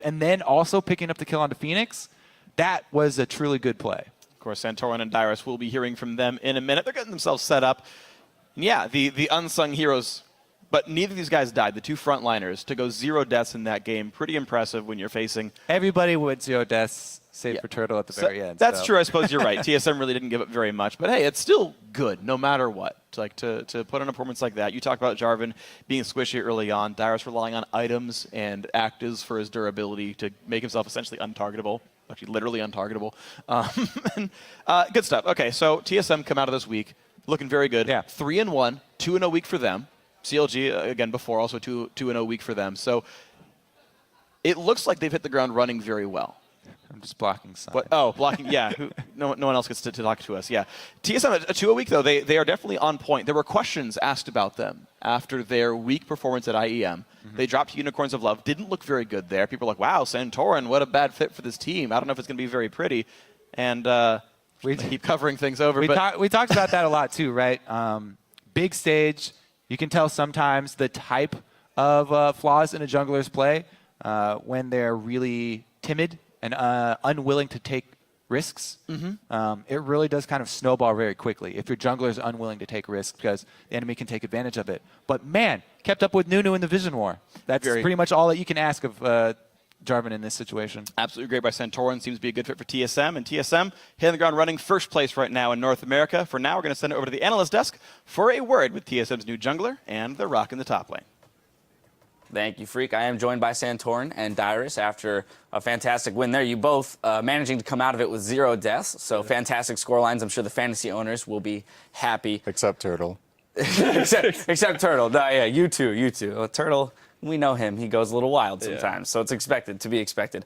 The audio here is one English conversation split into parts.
and then also picking up the kill onto Phoenix, that was a truly good play. Of course, Santorin and Dyrus, will be hearing from them in a minute. They're getting themselves set up. And yeah, the unsung heroes, but neither of these guys died. The two frontliners to go 0 deaths in that game, pretty impressive when you're facing. Everybody went 0 deaths, save for Turtle at the very end. That's true. I suppose you're right. TSM really didn't give up very much, but hey, it's still good no matter what. To put on a performance like that. You talked about Jarvan being squishy early on. Dyrus relying on items and actives for his durability to make himself essentially untargetable. Actually, literally untargetable. Good stuff. Okay, so TSM come out of this week looking very good. Yeah. 3-1, 2-0 week for them. CLG, again, before, also 2-0 week for them. So it looks like they've hit the ground running very well. I'm just blocking some. What? Oh, blocking, yeah. No one else gets to talk to us, yeah. TSM, a 2-0 week, though, they are definitely on point. There were questions asked about them after their weak performance at IEM. They dropped Unicorns of Love, didn't look very good there. People are like, wow, Santorin, what a bad fit for this team. I don't know if it's going to be very pretty. And we keep covering things over. We talked about that a lot, too, right? Big stage. You can tell sometimes the type of flaws in a jungler's play when they're really timid and unwilling to take risks. It really does kind of snowball very quickly if your jungler is unwilling to take risks because the enemy can take advantage of it. But man, kept up with Nunu in the Vision War. That's pretty much all that you can ask of Jarvan in this situation. Absolutely great by Santorin. Seems to be a good fit for TSM. And TSM hitting the ground running first place right now in North America. For now, we're going to send it over to the analyst desk for a word with TSM's new jungler, and they're rocking the top lane. Thank you, Freak. I am joined by Santorin and Dyrus after a fantastic win there. You both managing to come out of it with 0 deaths, so fantastic score lines. I'm sure the fantasy owners will be happy. Except Turtle. except Turtle. No, yeah, you too. Turtle, we know him. He goes a little wild sometimes, so it's expected to be expected.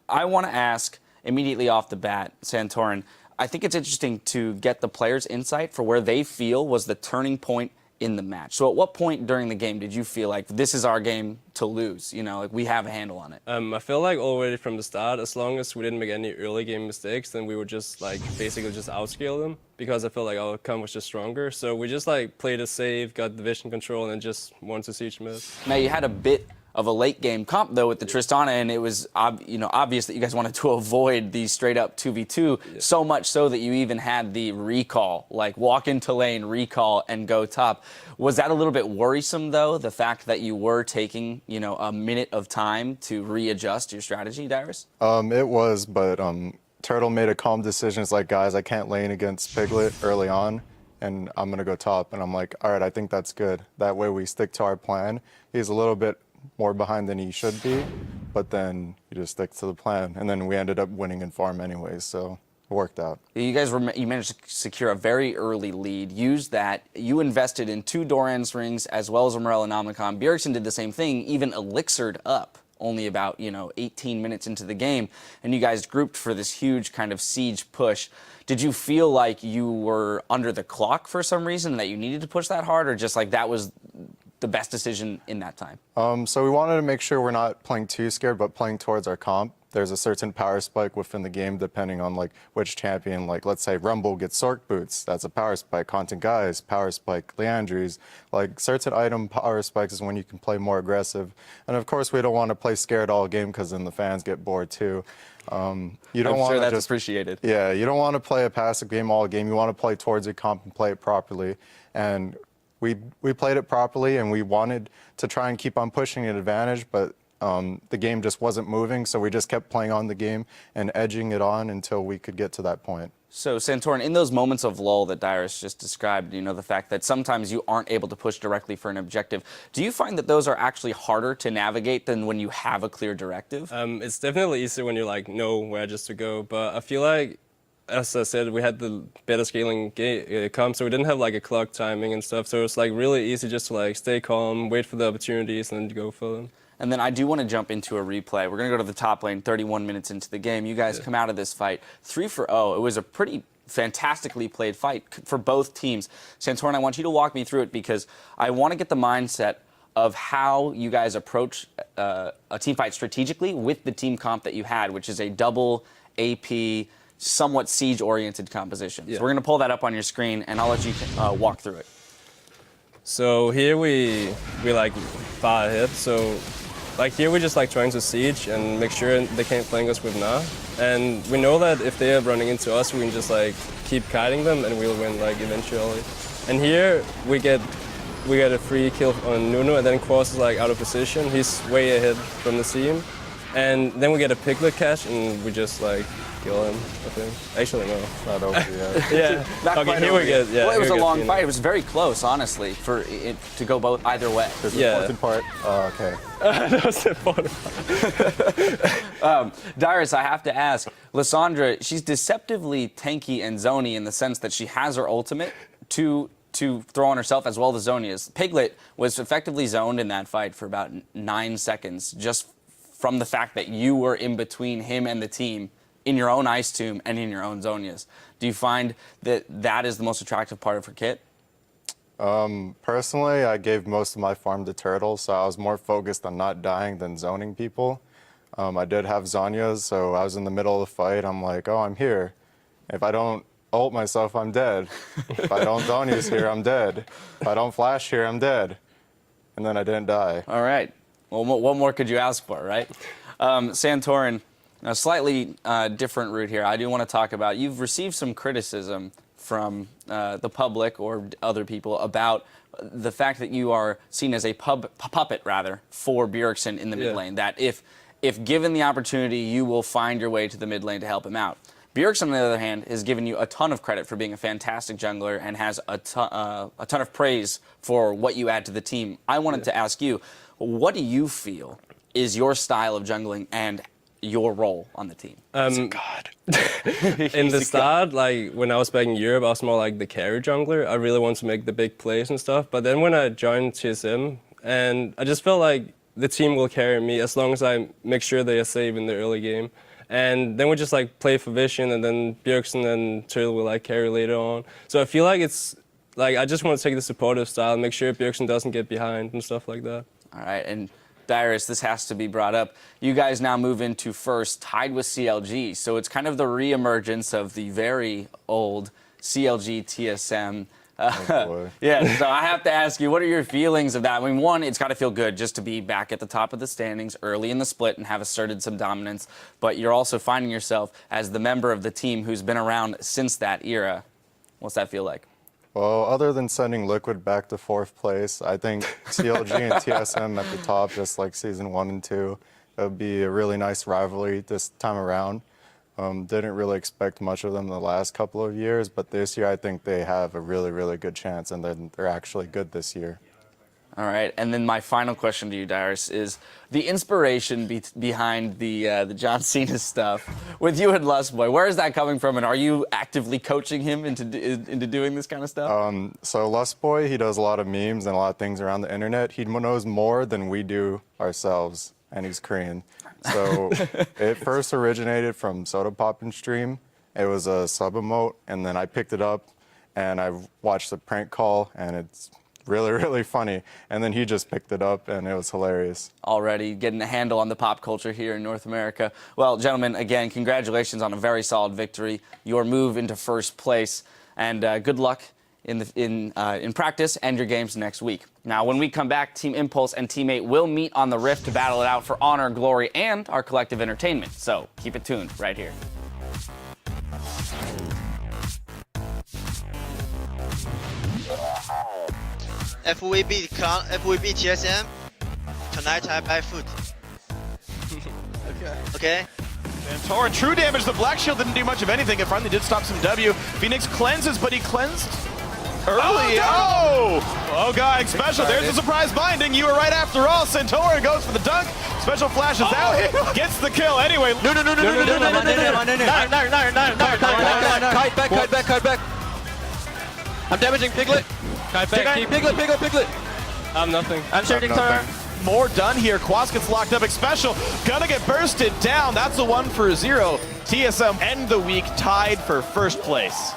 I want to ask immediately off the bat, Santorin, I think it's interesting to get the players' insight for where they feel was the turning point in the match. So at what point during the game did you feel like this is our game to lose? You know, like we have a handle on it. I feel like already from the start, as long as we didn't make any early game mistakes, then we would just like basically just outscale them because I felt like our comp was just stronger. So we just like played it safe, got the vision control, and then just wanted to siege mid. Now you had a bit of a late game comp though with the Tristana, and it was obvious that you guys wanted to avoid these straight up 2v2, so much so that you even had the recall, like walk into lane, recall, and go top. Was that a little bit worrisome though, the fact that you were taking, a minute of time to readjust your strategy, Dyrus? It was, but Turtle made a calm decision. It's like, guys, I can't lane against Piglet early on, and I'm going to go top. And I'm like, all right, I think that's good. That way we stick to our plan. He's a little bit more behind than he should be, but then you just stick to the plan. And then we ended up winning in farm anyways, so it worked out. You guys you managed to secure a very early lead, used that. You invested in 2 Doran's rings as well as a Morel and Omnicom. Bjergsen did the same thing, even elixired up only about, 18 minutes into the game, and you guys grouped for this huge kind of siege push. Did you feel like you were under the clock for some reason, that you needed to push that hard, or just like that was the best decision in that time? So we wanted to make sure we're not playing too scared, but playing towards our comp. There's a certain power spike within the game depending on like which champion, like let's say Rumble gets Sork boots, that's a power spike. Content Guys, power spike. Leandries, like certain item power spikes is when you can play more aggressive. And of course we don't want to play scared all game because then the fans get bored too. You don't want sure to that's just appreciated. Yeah, you don't want to play a passive game all game. You want to play towards your comp and play it properly. And we played it properly, and we wanted to try and keep on pushing an advantage, but the game just wasn't moving, so we just kept playing on the game and edging it on until we could get to that point. So, Santorin, in those moments of lull that Dyrus just described, the fact that sometimes you aren't able to push directly for an objective, do you find that those are actually harder to navigate than when you have a clear directive? It's definitely easier when you know where just to go, but I feel like, as I said, we had the better scaling comp, so we didn't have like a clock timing and stuff. So it's like really easy just to stay calm, wait for the opportunities, and then go for them. And then I do want to jump into a replay. We're going to go to the top lane 31 minutes into the game. You guys come out of this fight 3-0. It was a pretty fantastically played fight for both teams. Santorin, I want you to walk me through it because I want to get the mindset of how you guys approach a team fight strategically with the team comp that you had, which is a double AP, somewhat siege-oriented composition. So we're going to pull that up on your screen, and I'll let you walk through it. So here we far ahead. So like here we're just like trying to siege and make sure they can't flank us with Na. And we know that if they are running into us, we can just like keep kiting them and we'll win like eventually. And here we get a free kill on Nuno, and then Quas is like out of position. He's way ahead from the team. And then we get a Piglet catch and we just like kill him, I think. Actually, no. Not over yet. Yeah. Not Okay, quite here over we yet. get, yeah. Well, it was here a we get long Phoenix. fight. It was very close, honestly, for it to go both either way. There's the Yeah. important part. Okay. That was the bottom. Dyrus, I have to ask, Lissandra, she's deceptively tanky and zony in the sense that she has her ultimate to throw on herself as well as Zonia's. Piglet was effectively zoned in that fight for about 9 seconds, just from the fact that you were in between him and the team in your own Ice Tomb and in your own Zonias. Do you find that that is the most attractive part of her kit? Personally, I gave most of my farm to turtles, so I was more focused on not dying than zoning people. I did have Zonias, so I was in the middle of the fight. I'm like, oh, I'm here. If I don't ult myself, I'm dead. If I don't Zonias here, I'm dead. If I don't flash here, I'm dead. And then I didn't die. All right. Well, what more could you ask for, right? Santorin, a slightly different route here. I do want to talk about, you've received some criticism from the public or other people about the fact that you are seen as a puppet, rather, for Bjergsen in the mid lane. That if given the opportunity, you will find your way to the mid lane to help him out. Bjergsen, on the other hand, has given you a ton of credit for being a fantastic jungler and has a ton of praise for what you add to the team. I wanted to ask you, what do you feel is your style of jungling and your role on the team? God. In the start, like when I was back in Europe, I was more like the carry jungler. I really wanted to make the big plays and stuff. But then when I joined TSM, and I just felt like the team will carry me as long as I make sure they are safe in the early game. And then we just like play for vision, and then Bjergsen and Turtle will like carry later on. So I feel like it's like I just want to take the supportive style and make sure Bjergsen doesn't get behind and stuff like that. All right, and Dyrus, this has to be brought up. You guys now move into first, tied with CLG. So it's kind of the re-emergence of the very old CLG TSM. Oh, boy. Yeah, so I have to ask you, what are your feelings of that? I mean, one, it's got to feel good just to be back at the top of the standings early in the split and have asserted some dominance. But you're also finding yourself as the member of the team who's been around since that era. What's that feel like? Well, other than sending Liquid back to 4th place, I think CLG and TSM at the top, just like Season 1 and 2, it would be a really nice rivalry this time around. Didn't really expect much of them the last couple of years, but this year I think they have a really, really good chance, and they're actually good this year. All right, and then my final question to you, Dyrus, is the inspiration behind the John Cena stuff with you and Lustboy. Where is that coming from, and are you actively coaching him into doing this kind of stuff? So Lustboy, he does a lot of memes and a lot of things around the internet. He knows more than we do ourselves, and he's Korean. So it first originated from Soda Poppin' stream. It was a sub emote, and then I picked it up, and I watched the prank call, and it's really, really funny. And then he just picked it up, and it was hilarious. Already getting a handle on the pop culture here in North America. Well, gentlemen, again, congratulations on a very solid victory. Your move into first place, and good luck in practice and your games next week. Now, when we come back, Team Impulse and Teammate will meet on the Rift to battle it out for honor, glory, and our collective entertainment. So keep it tuned right here. If we beat TSM, tonight I buy food. Okay? Santorin, true damage. The Black Shield didn't do much of anything. It finally did stop some W. Phoenix cleanses, but he cleansed early. Oh, God, special. There's a surprise binding. You were right after all. Santorin goes for the dunk. Special flashes out. Gets the kill. Anyway. No. Kite back. I'm damaging Piglet. Kite back. Piglet. I'm nothing. I'm shooting turret. More done here. Quas gets locked up. Special gonna get bursted down. That's a 1-for-0. TSM end the week tied for first place.